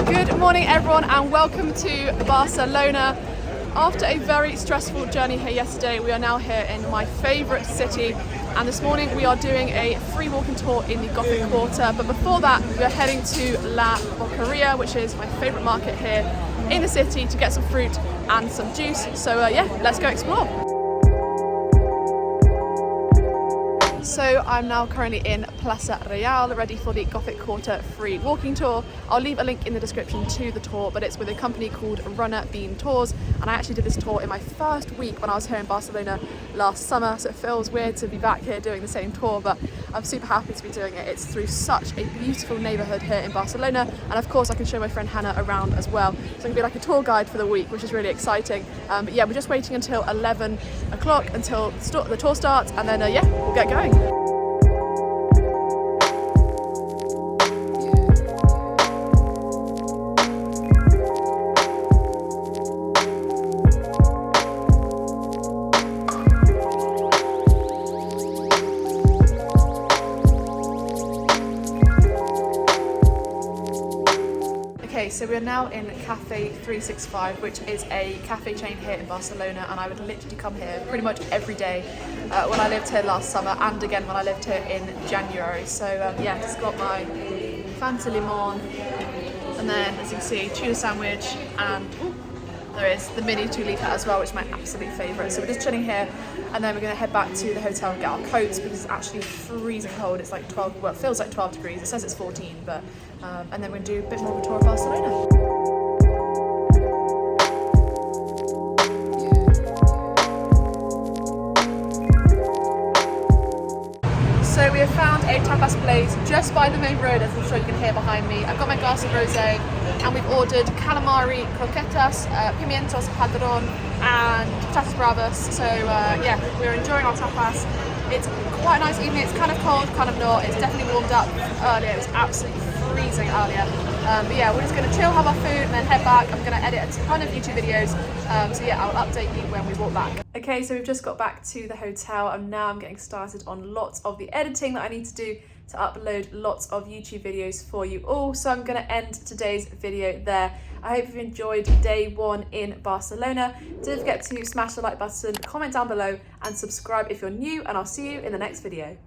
Good morning everyone and welcome to Barcelona. After a very stressful journey here yesterday, we are now here in my favourite city, and this morning we are doing a free walking tour in the Gothic Quarter. But before that, we are heading to La Boqueria, which is my favourite market here in the city, to get some fruit and some juice. So yeah, let's go explore. So I'm now currently in Plaza Real, ready for the Gothic Quarter free walking tour. I'll leave a link in the description to the tour, but it's with a company called Runner Bean Tours, and I actually did this tour in my first week when I was here in Barcelona last summer, so it feels weird to be back here doing the same tour, but I'm super happy to be doing it. It's through such a beautiful neighbourhood here in Barcelona, and of course I can show my friend Hannah around as well, so I can be like a tour guide for the week, which is really exciting. But yeah, we're just waiting until 11 o'clock until the tour starts, and then yeah, we'll get going. Okay, so we're now in Cafe 365, which is a cafe chain here in Barcelona, and I would literally come here pretty much every day when I lived here last summer, and again when I lived here in January. So yeah, just got my fancy limon, and then as you can see, tuna sandwich, and there is the mini 2 litre as well, which is my absolute favourite. So we're just chilling here, and then we're going to head back to the hotel and get our coats because it's actually freezing cold. It's like 12, well, it feels like 12 degrees. It says it's 14, but and then we're going to do a bit more of a tour of Barcelona. So we have found a tapas place just by the main road, as I'm sure you can hear behind me. I've got my glass of rosé, and we've ordered calamari, croquetas, pimientos padrón, and patatas bravas. So yeah, we're enjoying our tapas. It's quite a nice evening. It's kind of cold, kind of not. It's definitely warmed up earlier. It was absolutely freezing earlier. But yeah, we're just going to chill, have our food, and then head back. I'm going to edit a ton of YouTube videos. So yeah, I'll update you when we walk back. Okay, so we've just got back to the hotel, and now I'm getting started on lots of the editing that I need to do to upload lots of YouTube videos for you all. So I'm going to end today's video there. I hope you've enjoyed day 1 in Barcelona. Don't forget to smash the like button, comment down below, and subscribe if you're new, and I'll see you in the next video.